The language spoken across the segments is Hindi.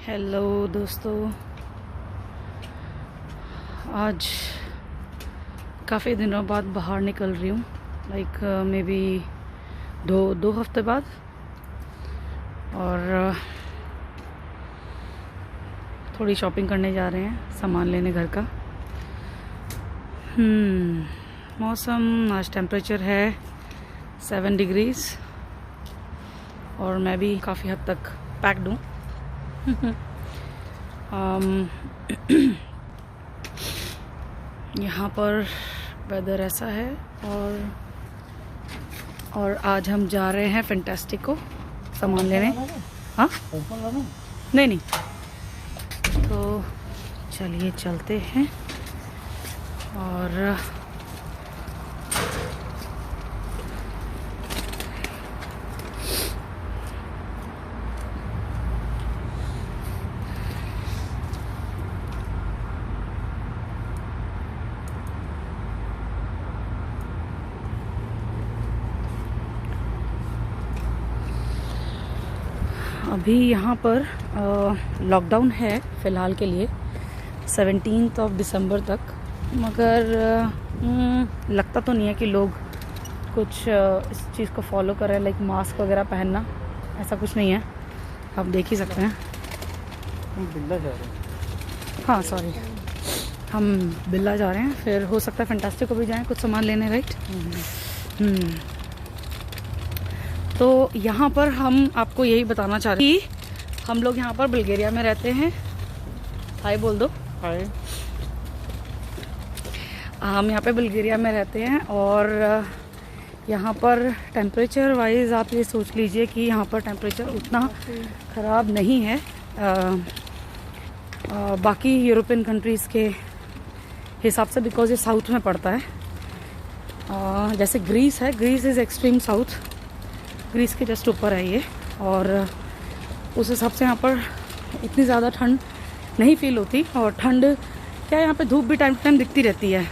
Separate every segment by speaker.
Speaker 1: हेलो दोस्तों, आज काफ़ी दिनों बाद बाहर निकल रही हूँ। लाइक मे बी दो हफ्ते बाद। और थोड़ी शॉपिंग करने जा रहे हैं, सामान लेने घर का। मौसम आज टेम्परेचर है 7 डिग्रीज़ और मैं भी काफ़ी हद तक पैक्ड हूँ। यहाँ पर वेदर ऐसा है और आज हम जा रहे हैं फैंटास्टिक को सामान लेने। हाँ नहीं, तो चलिए चलते हैं। और अभी यहाँ पर लॉकडाउन है फ़िलहाल के लिए 17 दिसंबर तक, मगर लगता तो नहीं है कि लोग कुछ इस चीज़ को फॉलो कर रहे हैं। लाइक मास्क वगैरह पहनना, ऐसा कुछ नहीं है। आप देख ही सकते हैं।
Speaker 2: बिल्ला जा रहे हैं।
Speaker 1: हाँ सॉरी, हम बिल्ला जा रहे हैं। फिर हो सकता है फैंटास्टिक को भी जाएं कुछ सामान लेने, राइट। तो यहाँ पर हम आपको यही बताना चाह रहे हैं कि हम लोग यहाँ पर बुल्गारिया में रहते हैं। हाय बोल दो।
Speaker 2: हाय।
Speaker 1: हम यहाँ पे बुल्गारिया में रहते हैं और यहाँ पर टेम्परेचर वाइज आप ये सोच लीजिए कि यहाँ पर टेम्परेचर उतना ख़राब नहीं है बाकी यूरोपियन कंट्रीज़ के हिसाब से, बिकॉज ये साउथ में पड़ता है। जैसे ग्रीस है, Greece is extreme south, Greece के जस्ट ऊपर है ये। और उस हिसाब से यहाँ पर इतनी ज़्यादा ठंड नहीं फील होती। और ठंड क्या, यहाँ पे धूप भी टाइम टू टाइम दिखती रहती है,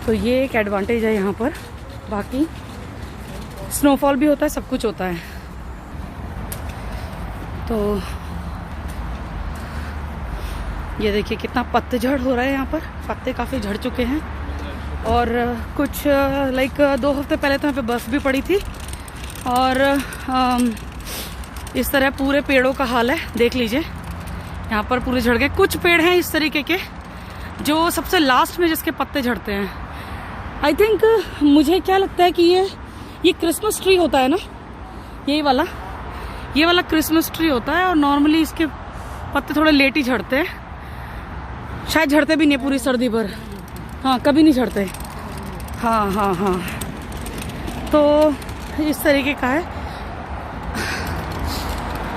Speaker 1: तो ये एक एडवांटेज है यहाँ पर। बाकी स्नोफॉल भी होता है, सब कुछ होता है। तो ये देखिए कितना पतझड़ हो रहा है यहाँ पर, पत्ते काफ़ी झड़ चुके हैं। और कुछ लाइक 2 हफ्ते पहले तो यहाँ पे बर्फ़ भी पड़ी थी। और इस तरह पूरे पेड़ों का हाल है, देख लीजिए यहाँ पर पूरे झड़ गए। कुछ पेड़ हैं इस तरीके के जो सबसे लास्ट में जिसके पत्ते झड़ते हैं। आई थिंक, मुझे क्या लगता है कि ये क्रिसमस ट्री होता है ना, ये वाला क्रिसमस ट्री होता है। और नॉर्मली इसके पत्ते थोड़े लेट ही झड़ते हैं, शायद झड़ते भी नहीं पूरी सर्दी भर। हाँ, कभी नहीं झड़ते। हाँ, तो इस तरीके का है।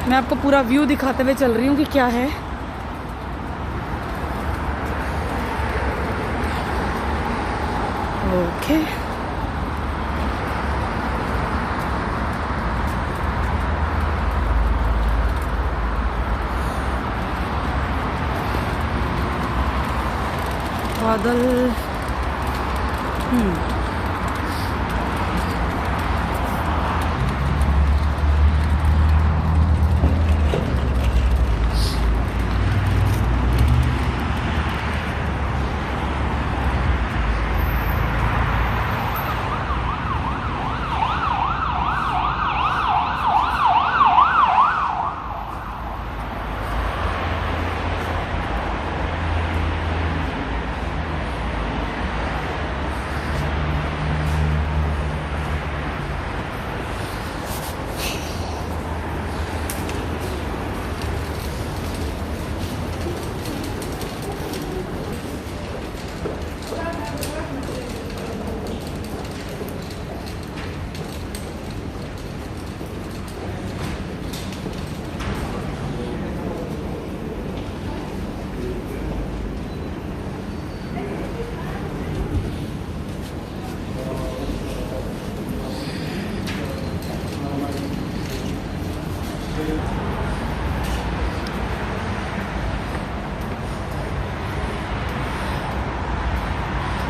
Speaker 1: मैं आपको पूरा व्यू दिखाते हुए चल रही हूँ कि क्या है। ओके, बादल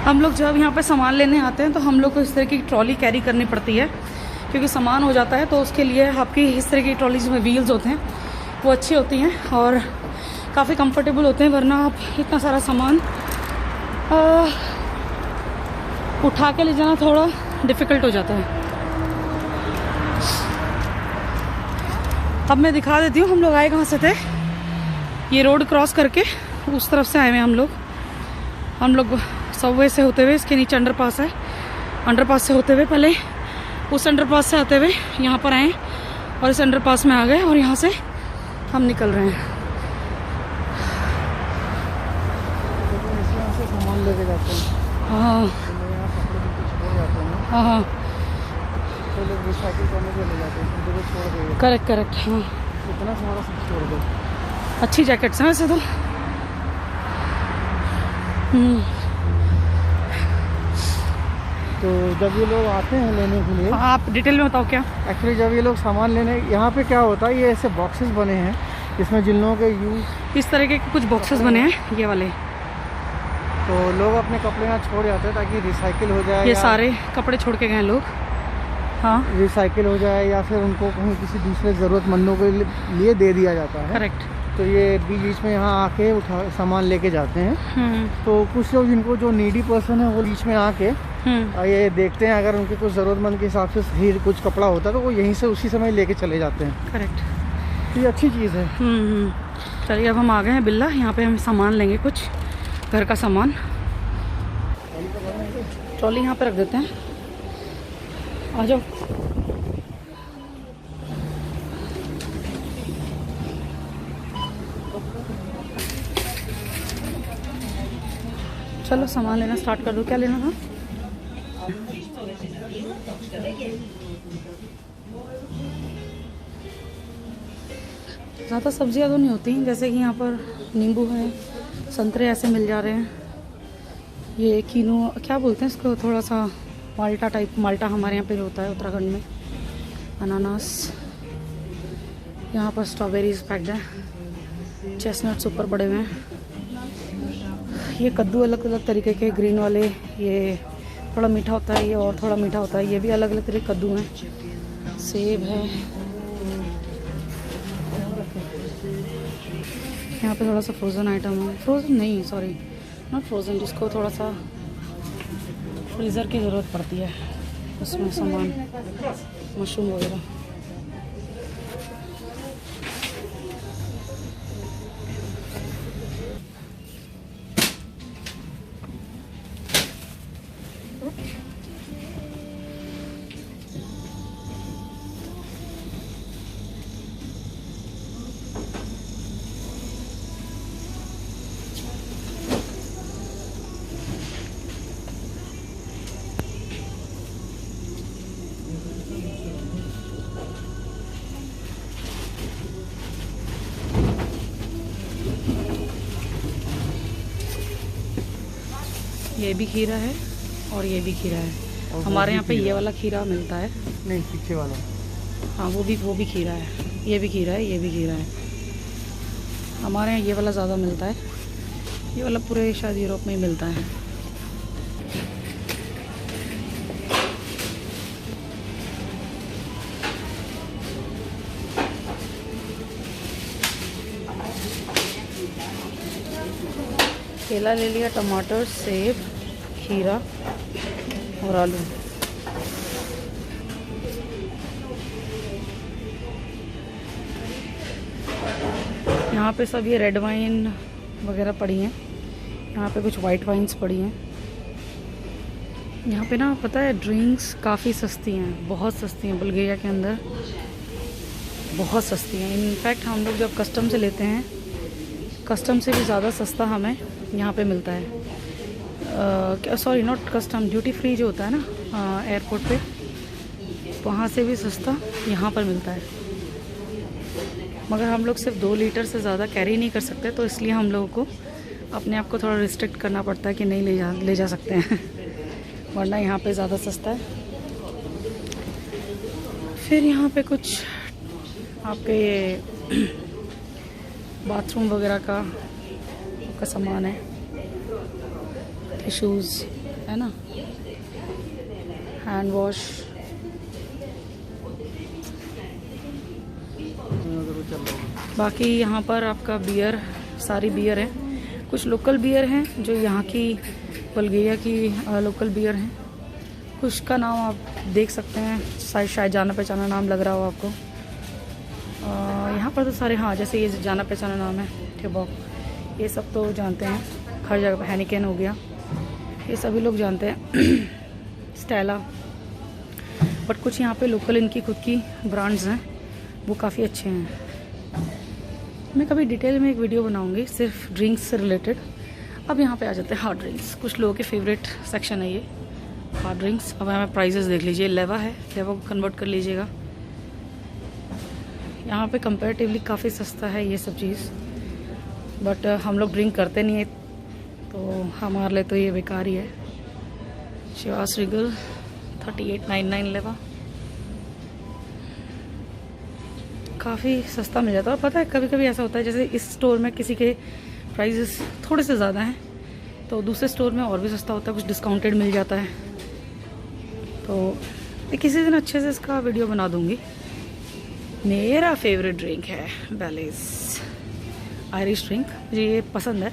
Speaker 1: हम लोग जब यहाँ पे सामान लेने आते हैं तो हम लोग को इस तरह की ट्रॉली कैरी करनी पड़ती है, क्योंकि सामान हो जाता है तो उसके लिए आपकी इस तरह की ट्रॉली जिसमें व्हील्स होते हैं, वो अच्छी होती हैं और काफ़ी कंफर्टेबल होते हैं, वरना आप इतना सारा सामान उठा के ले जाना थोड़ा डिफ़िकल्ट हो जाता है। अब मैं दिखा देती हूँ हम लोग आए कहाँ से थे। ये रोड क्रॉस करके उस तरफ से आए हुए हम लोग सबवे से होते हुए, इसके नीचे अंडरपास है, अंडरपास से होते हुए पहले उस अंडरपास से आते हुए यहाँ पर आए और इस अंडरपास में आ गए और यहाँ से हम निकल रहे हैं।
Speaker 2: सामान लेके जाते हैं।
Speaker 1: हाँ
Speaker 2: यहाँ कपड़े कुछ हो जाते हैं,
Speaker 1: हाँ हाँ
Speaker 2: तो लोग रिसाइकिल करने के ले जाते हैं, तो छोड़ देंगे।
Speaker 1: Correct correct. हाँ
Speaker 2: इतना सारा सब छोड़ दो।
Speaker 1: अच्छी जैकेट्स हैं वैसे तो।
Speaker 2: तो जब ये लोग आते हैं लेने के लिए,
Speaker 1: हाँ, आप डिटेल में बताओ क्या।
Speaker 2: एक्चुअली जब ये लोग सामान लेने यहाँ पे क्या होता है, ये ऐसे बॉक्सेस बने हैं इसमें जिन लोगों के यूज़
Speaker 1: इस तरह के कुछ बॉक्सेस बने हैं ये वाले,
Speaker 2: तो लोग अपने कपड़े यहाँ छोड़ जाते हैं ताकि रिसाइकिल हो जाए।
Speaker 1: ये सारे कपड़े छोड़ के गए लोग। हाँ
Speaker 2: रिसाइकिल हो जाए या फिर उनको कहीं किसी दूसरे ज़रूरतमंदों के लिए दे दिया जाता है।
Speaker 1: करेक्ट।
Speaker 2: तो ये बीच में यहाँ आके सामान लेके जाते हैं। तो कुछ लोग जिनको जो नीडी पर्सन है वो बीच में आके ये देखते हैं, अगर उनके कुछ ज़रूरतमंद के हिसाब से सही कुछ कपड़ा होता है तो वो यहीं से उसी समय लेके चले जाते हैं।
Speaker 1: करेक्ट।
Speaker 2: तो ये अच्छी चीज़ है।
Speaker 1: चलिए अब हम आ गए हैं बिल्ला, यहाँ पे हम सामान लेंगे, कुछ घर का सामान। ट्रॉली यहाँ पे रख देते हैं, आ जाओ। चलो सामान लेना स्टार्ट कर दो। क्या लेना था? ज़्यादा सब्जियां तो नहीं होती, जैसे कि यहाँ पर नींबू है, संतरे ऐसे मिल जा रहे हैं। ये कीनो क्या बोलते हैं इसको, थोड़ा सा माल्टा टाइप, माल्टा हमारे यहाँ पे होता है उत्तराखंड में। अनानास, यहाँ पर स्ट्रॉबेरीज पैक्ड है, चेस्टनट्स ऊपर पड़े हुए हैं। ये कद्दू अलग अलग तरीके के, ग्रीन वाले ये थोड़ा मीठा होता है, ये और थोड़ा मीठा होता है, ये भी अलग अलग तरीके के कद्दू हैं। सेब है, यहाँ पे थोड़ा सा फ्रोज़न आइटम है, फ्रोज़न नहीं सॉरी नॉट फ्रोज़न, जिसको थोड़ा सा फ्रीज़र की ज़रूरत पड़ती है, उसमें सामान मशरूम वगैरह। ये भी खीरा है और ये भी खीरा है। हमारे यहाँ पे ये वाला खीरा मिलता है।
Speaker 2: नहीं, पीछे वाला।
Speaker 1: हाँ वो भी खीरा है, ये भी खीरा है, ये भी खीरा है। हमारे यहाँ ये वाला ज़्यादा मिलता है, ये वाला पूरे शायद यूरोप में ही मिलता है। केला ले लिया, टमाटर, सेब, खीरा और आलू। यहाँ पे सब ये रेड वाइन वगैरह पड़ी हैं, यहाँ पे कुछ वाइट वाइन्स पड़ी हैं। यहाँ पे ना पता है ड्रिंक्स काफ़ी सस्ती हैं, बहुत सस्ती हैं, बुल्गारिया के अंदर बहुत सस्ती हैं। इनफैक्ट हम लोग जब कस्टम से लेते हैं, कस्टम से भी ज़्यादा सस्ता हमें यहाँ पे मिलता है। Sorry not custom, duty free जो होता है ना एयरपोर्ट पे, वहाँ से भी सस्ता यहाँ पर मिलता है। मगर हम लोग सिर्फ 2 लीटर से ज़्यादा कैरी नहीं कर सकते, तो इसलिए हम लोगों को अपने आप को थोड़ा रिस्ट्रिक्ट करना पड़ता है कि नहीं ले जा सकते हैं वरना यहाँ पे ज़्यादा सस्ता है। फिर यहाँ पे कुछ आपके ये बाथरूम वगैरह का सामान है, टिश्यूज़ है ना, हैंड वॉश। बाकी यहाँ पर आपका बियर, सारी बियर है। कुछ लोकल बियर हैं जो यहाँ की बल्गेरिया की लोकल बियर हैं। कुछ का नाम आप देख सकते हैं, शायद जाना पहचाना नाम लग रहा हो आपको। यहाँ पर तो सारे, हाँ जैसे ये जाना पहचाना नाम है टेबॉक, ये सब तो जानते हैं हर जगह। हैनिकेन हो गया, ये सभी लोग जानते हैं। स्टेला, बट कुछ यहाँ पे लोकल इनकी खुद की ब्रांड्स हैं, वो काफ़ी अच्छे हैं। मैं कभी डिटेल में एक वीडियो बनाऊंगी सिर्फ ड्रिंक्स से रिलेटेड। अब यहाँ पे आ जाते हैं हार्ड ड्रिंक्स। कुछ लोगों के फेवरेट सेक्शन है ये हार्ड ड्रिंक्स। अब हमें प्राइजेस देख लीजिए। लेवा है, लेवा को कन्वर्ट कर लीजिएगा। यहाँ पे कंपैरेटिवली काफ़ी सस्ता है ये सब चीज़, बट हम लोग ड्रिंक करते नहीं है तो हमारे लिए तो ये बेकार ही है। शिवास रिगल 38.99 लेवा, काफ़ी सस्ता मिल जाता है। और पता है कभी कभी ऐसा होता है जैसे इस स्टोर में किसी के प्राइजेस थोड़े से ज़्यादा हैं तो दूसरे स्टोर में और भी सस्ता होता है, कुछ डिस्काउंटेड मिल जाता है। तो किसी दिन अच्छे से इसका वीडियो बना दूंगी। मेरा फेवरेट ड्रिंक है बेलीज आयरिश ड्रिंक, मुझे ये पसंद है।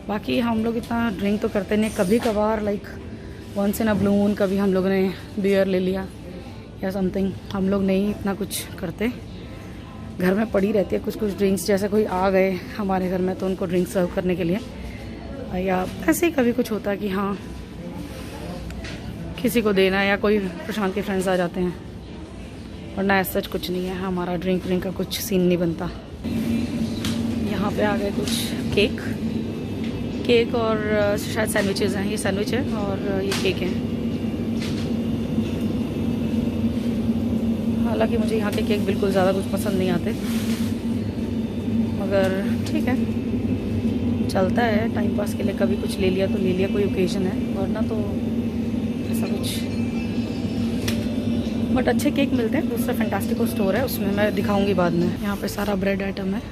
Speaker 1: बाकी हम लोग इतना ड्रिंक तो करते नहीं, कभी कभार like once in a blue moon कभी हम लोगों ने बियर ले लिया या समथिंग। हम लोग नहीं इतना कुछ करते, घर में पड़ी रहती है कुछ कुछ ड्रिंक्स। जैसे कोई आ गए हमारे घर में तो उनको ड्रिंक सर्व करने के लिए, या ऐसे ही कभी कुछ होता है कि हाँ किसी को देना, या कोई प्रशांत के फ्रेंड्स आ जाते हैं, वरना ऐसा सच कुछ नहीं है। हमारा ड्रिंक का कुछ सीन नहीं बनता। यहाँ पे आ गए कुछ केक और शायद सैंडविचेज़ हैं। ये सैंडविच है और ये केक है। हालांकि मुझे यहाँ के केक बिल्कुल ज़्यादा कुछ पसंद नहीं आते, मगर ठीक है, चलता है टाइम पास के लिए। कभी कुछ ले लिया तो ले लिया, कोई ओकेजन है, वरना तो ऐसा कुछ। बट अच्छे केक मिलते हैं। दूसरा फैंटास्टिको स्टोर है, उसमें मैं दिखाऊंगी बाद में। यहाँ पे सारा ब्रेड आइटम है।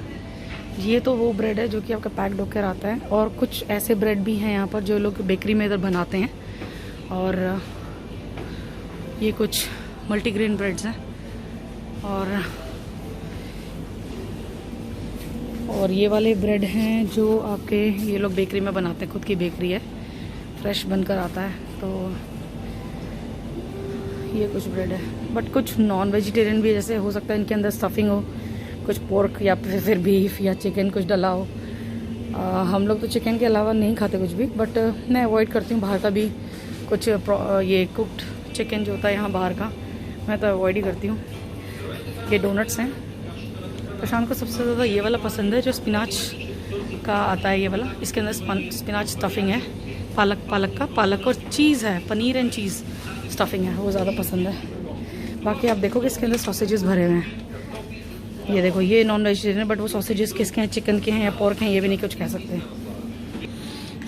Speaker 1: ये तो वो ब्रेड है जो कि आपका पैक्ड होकर आता है, और कुछ ऐसे ब्रेड भी हैं यहाँ पर जो लोग बेकरी में इधर बनाते हैं। और ये कुछ मल्टीग्रेन ब्रेड्स हैं। और ये वाले ब्रेड हैं जो आपके ये लोग बेकरी में बनाते हैं, खुद की बेकरी है, फ्रेश बनकर आता है। तो ये कुछ ब्रेड है, बट कुछ नॉन वेजिटेरियन भी, जैसे हो सकता है इनके अंदर स्टफिंग हो, कुछ पोर्क या फिर बीफ या चिकन कुछ डला हो। हम लोग तो चिकन के अलावा नहीं खाते कुछ भी, बट मैं अवॉइड करती हूँ बाहर का भी कुछ ये कुक्ड चिकन जो होता है यहाँ बाहर का, मैं तो अवॉइड ही करती हूँ। ये डोनट्स हैं। प्रशांत को सबसे ज़्यादा ये वाला पसंद है जो स्पिनाच का आता है, ये वाला। इसके अंदर स्पिनाच स्टफिंग है, पालक और चीज़ है, पनीर एंड चीज़ स्टफिंग है, वो ज़्यादा पसंद है। बाकी आप देखोगे इसके अंदर सॉसेजेस भरे हुए हैं। ये देखो, ये नॉन वेजिटेरियन है, बट वो सॉसेजेस किसके हैं, चिकन के हैं या पोर्क हैं, ये भी नहीं कुछ कह सकते।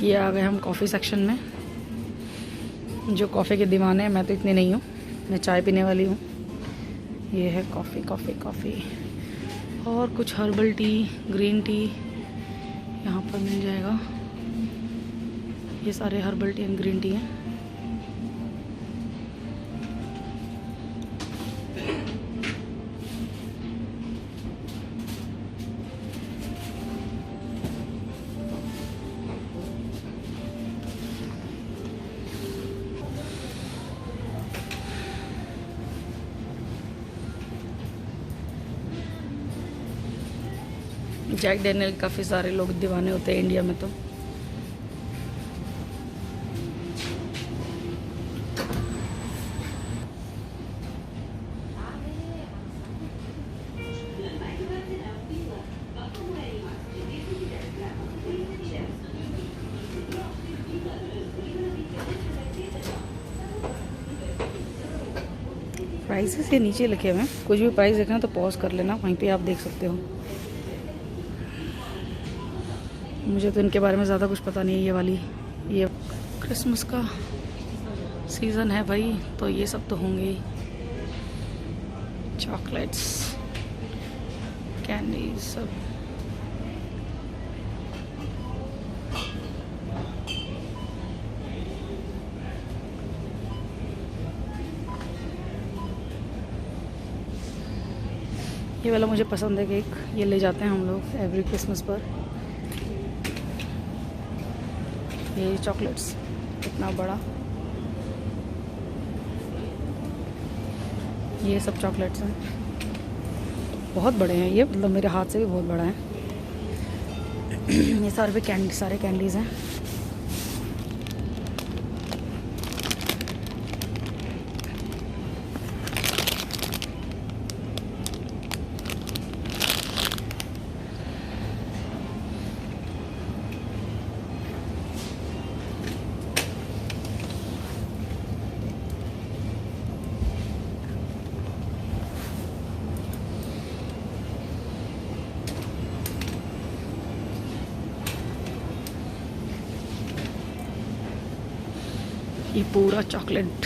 Speaker 1: ये आ गए हम कॉफ़ी सेक्शन में। जो कॉफ़ी के दीवाने हैं, मैं तो इतनी नहीं हूँ, मैं चाय पीने वाली हूँ। ये है कॉफ़ी और कुछ हर्बल टी, ग्रीन टी यहाँ पर मिल जाएगा। ये सारे herbal tea and green tea हैं। जैक डैनियल काफ़ी सारे लोग दीवाने होते हैं इंडिया में तो। प्राइसेस ये नीचे लिखे हुए हैं, कुछ भी प्राइस देखना तो पॉज कर लेना, वहीं पे आप देख सकते हो। मुझे तो इनके बारे में ज़्यादा कुछ पता नहीं है। ये वाली, ये क्रिसमस का सीज़न है भाई, तो ये सब तो होंगे ही। चॉकलेट्स, कैंडी सब। ये वाला मुझे पसंद है केक, ये ले जाते हैं हम लोग एवरी क्रिसमस पर। ये चॉकलेट्स कितना बड़ा, ये सब चॉकलेट्स हैं, बहुत बड़े हैं ये, मतलब मेरे हाथ से भी बहुत बड़ा है। ये सारे कैंडीज़ हैं। ये पूरा चॉकलेट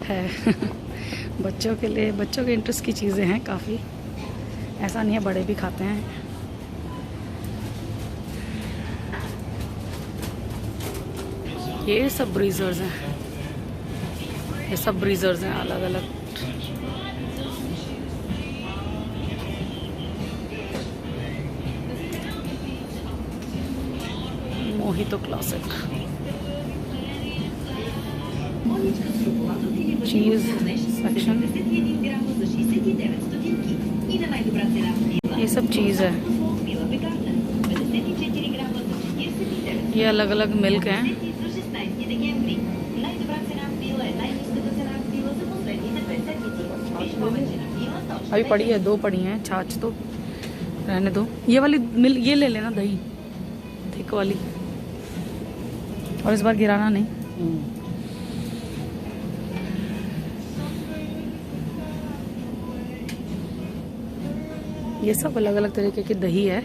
Speaker 1: है बच्चों के लिए, बच्चों के इंटरेस्ट की चीज़ें हैं काफ़ी, ऐसा नहीं है बड़े भी खाते हैं। ये सब ब्रीजर्स हैं, ये सब ब्रीजर्स हैं अलग अलग। मोहितो क्लासिक, चीज़ सेक्शन, ये सब चीज़ है। ये अलग अलग मिल्क हैं। अभी पड़ी है, 2 पड़ी हैं, छाछ तो रहने दो। ये वाली मिल, ये ले लेना दही थिक वाली, और इस बार गिराना नहीं। ये सब अलग अलग तरीके की दही है।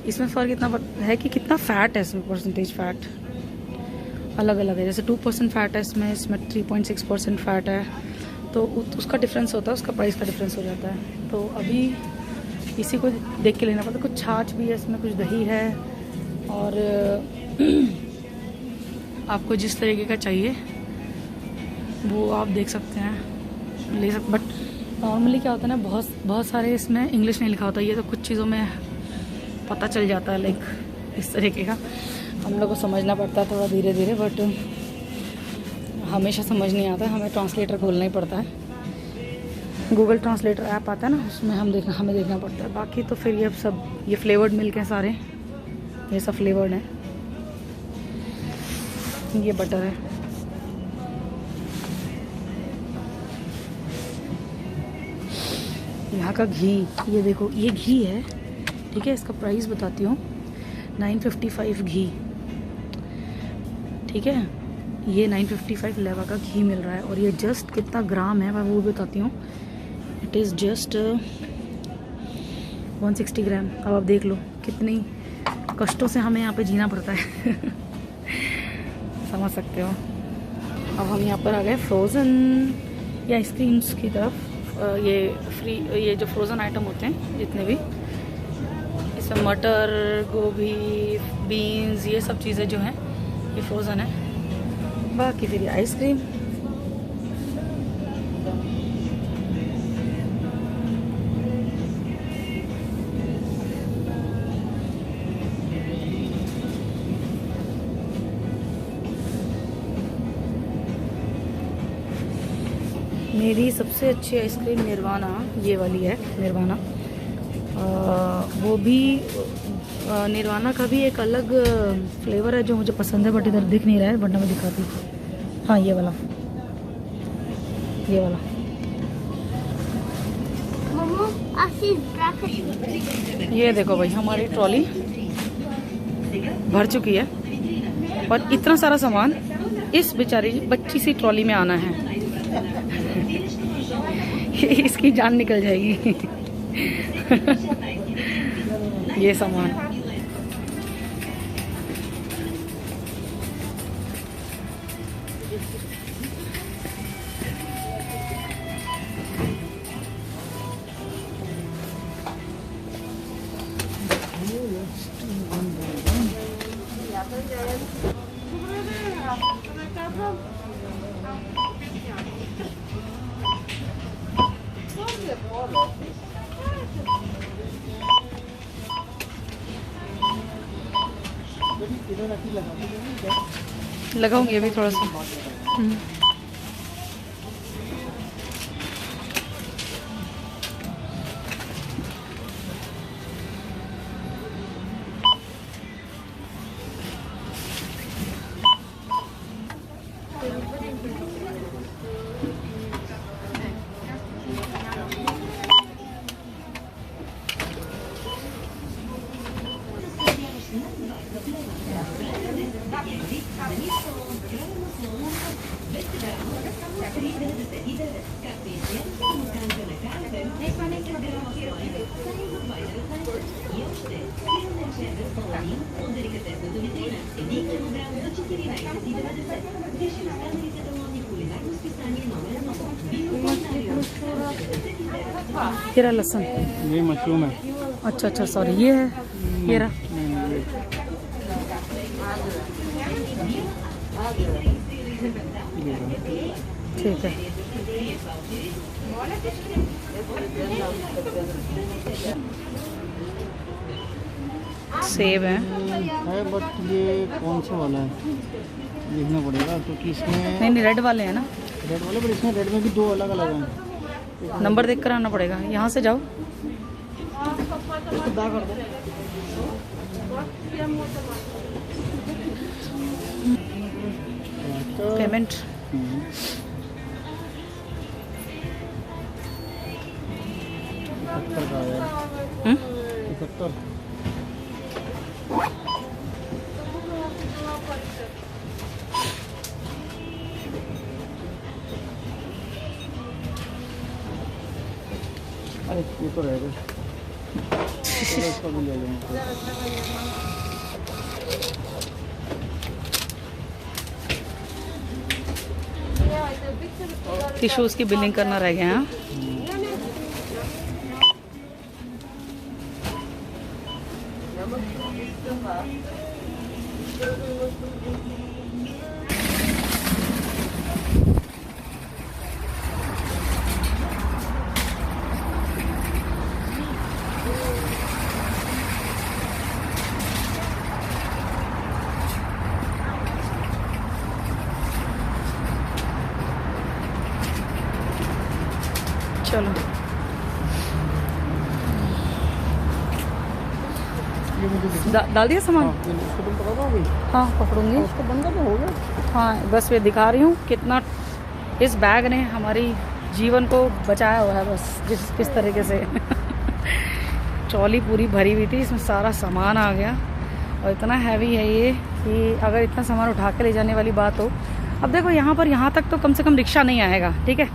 Speaker 1: इसमें फ़र्क इतना है कि कितना फ़ैट है, इसमें परसेंटेज फ़ैट अलग अलग है। जैसे 2% फ़ैट है इसमें 3.6% फ़ैट है, तो उसका डिफरेंस होता है, उसका प्राइस का डिफरेंस हो जाता है। तो अभी इसी को देख के लेना पड़ता है। कुछ छाछ भी है इसमें, कुछ दही है, और आपको जिस तरीके का चाहिए वो आप देख सकते हैं, ले सकते। बट नॉर्मली क्या होता है ना, बहुत सारे इसमें इंग्लिश नहीं लिखा होता, ये तो कुछ चीज़ों में पता चल जाता है, लाइक इस तरीके का हम लोग को समझना पड़ता है थोड़ा धीरे धीरे, बट हमेशा समझ नहीं आता, हमें ट्रांसलेटर खोलना ही पड़ता है। गूगल ट्रांसलेटर ऐप आता है ना, उसमें हमें देखना पड़ता है। बाकी तो फिर ये सब, ये फ्लेवर्ड मिल्क हैं सारे, ये सब फ्लेवर्ड हैं। ये बटर है, यहाँ का घी, ये देखो ये घी है, ठीक है। इसका प्राइस बताती हूँ, 955 घी, ठीक है। ये 955 लेवा का घी मिल रहा है, और ये जस्ट कितना ग्राम है मैं वो बताती हूँ। इट इज़ जस्ट 160 ग्राम। अब आप देख लो कितनी कष्टों से हमें यहाँ पे जीना पड़ता है समझ सकते हो। अब हम यहाँ पर आ गए फ्रोज़न या आइसक्रीम्स की तरफ। ये जो फ्रोज़न आइटम होते हैं जितने भी, इसमें मटर, गोभी, बीन्स, ये सब चीज़ें जो हैं ये फ्रोज़न है। बाकी फिर ये आइसक्रीम, मेरी सबसे अच्छी आइसक्रीम निर्वाणा ये वाली है, निर्वाणा। वो भी निर्वाणा का भी एक अलग फ्लेवर है जो मुझे पसंद है, बट इधर दिख नहीं रहा है, वरना मैं दिखाती हूँ। हाँ, ये वाला ये देखो भाई, हमारी ट्रॉली भर चुकी है, और इतना सारा सामान इस बेचारी बच्ची सी ट्रॉली में आना है इसकी जान निकल जाएगी ये सामान। लगाऊंगी अभी थोड़ा सा। ये रहा लहसुन,
Speaker 2: ये मशरूम है।
Speaker 1: अच्छा अच्छा सॉरी, ये है, ये रहा। ठीक है। सेब है
Speaker 2: बट ये कौन सा वाला है देखना पड़ेगा, क्योंकि इसमें
Speaker 1: नहीं रेड वाले हैं ना,
Speaker 2: रेड वाले, पर इसमें रेड में भी 2 अलग अलग हैं।
Speaker 1: नंबर देख कर आना पड़ेगा। यहाँ से जाओ, पेमेंट।
Speaker 2: 71 का है। 71। अरे ये तो रह गए, इसको भी ले लेंगे।
Speaker 1: टिश्यूज की बिलिंग करना रह गया। हाँ चलो डाल दिया सामान। हाँ पकड़ूंगी
Speaker 2: उसको बंद कर हो गया।
Speaker 1: हाँ बस मैं दिखा रही हूँ कितना इस बैग ने हमारी जीवन को बचाया हुआ है, बस किस तरीके से ट्रॉली पूरी भरी हुई थी, इसमें सारा सामान आ गया और इतना हैवी है ये कि अगर इतना सामान उठा के ले जाने वाली बात हो। अब देखो यहाँ तक तो कम से कम रिक्शा नहीं आएगा, ठीक है,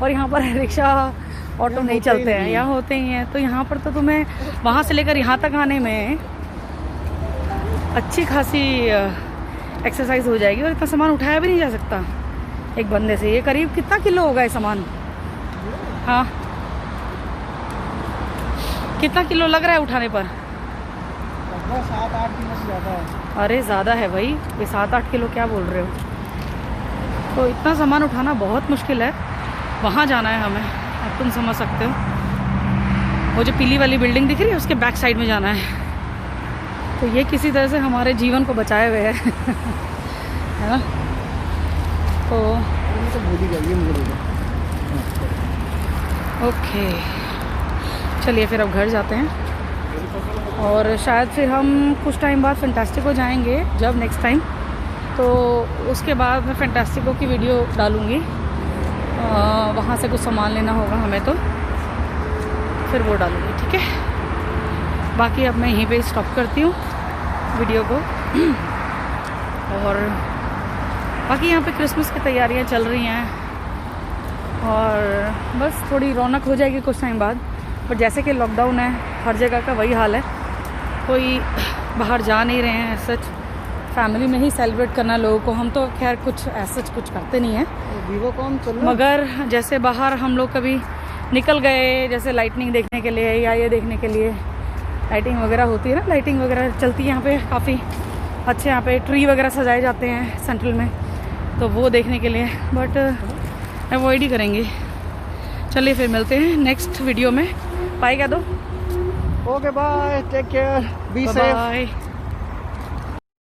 Speaker 1: और यहाँ पर रिक्शा ऑटो नहीं चलते हैं, यहाँ होते ही हैं। तो यहाँ पर तो तुम्हें वहाँ से लेकर यहाँ तक आने में अच्छी खासी एक्सरसाइज हो जाएगी और इतना सामान उठाया भी नहीं जा सकता एक बंदे से। ये करीब कितना किलो होगा ये सामान? हाँ कितना किलो लग रहा है उठाने पर?
Speaker 2: 7-8 किलो से ज़्यादा है।
Speaker 1: अरे ज़्यादा है भाई, ये 7-8 किलो क्या बोल रहे हो? तो इतना सामान उठाना बहुत मुश्किल है। वहाँ जाना है हमें, अब तुम समझ सकते हो। वो जो पीली वाली बिल्डिंग दिख रही है उसके बैक साइड में जाना है। तो ये किसी तरह से हमारे जीवन को बचाए हुए है है ना। तो
Speaker 2: भूल ही जाइए मुझे।
Speaker 1: ओके चलिए फिर अब घर जाते हैं और शायद फिर हम कुछ टाइम बाद फैंटास्टिको जाएंगे जब नेक्स्ट टाइम, तो उसके बाद मैं फैंटास्टिको की वीडियो डालूँगी। वहाँ से कुछ सामान लेना होगा हमें तो फिर वो डालूँगी, ठीक है। बाकी अब मैं यहीं पे स्टॉप करती हूँ वीडियो को और बाकी यहाँ पे क्रिसमस की तैयारियाँ चल रही हैं और बस थोड़ी रौनक हो जाएगी कुछ टाइम बाद। पर जैसे कि लॉकडाउन है, हर जगह का वही हाल है, कोई बाहर जा नहीं रहे हैं। सच फैमिली में ही सेलिब्रेट करना लोगों को। हम तो खैर कुछ ऐसा कुछ करते नहीं हैं,
Speaker 2: वीवोकॉन चल रहा है।
Speaker 1: मगर जैसे बाहर हम लोग कभी निकल गए, जैसे लाइटनिंग देखने के लिए या ये देखने के लिए, लाइटिंग वगैरह होती है ना, लाइटिंग वगैरह चलती है यहाँ पे काफ़ी अच्छे। यहाँ पे ट्री वगैरह सजाए जाते हैं सेंट्रल में, तो वो देखने के लिए, बट अवॉइड ही करेंगे। चलिए फिर मिलते हैं नेक्स्ट वीडियो में। बाय कह दो।
Speaker 2: Okay bye, take care, be safe.
Speaker 1: Bye.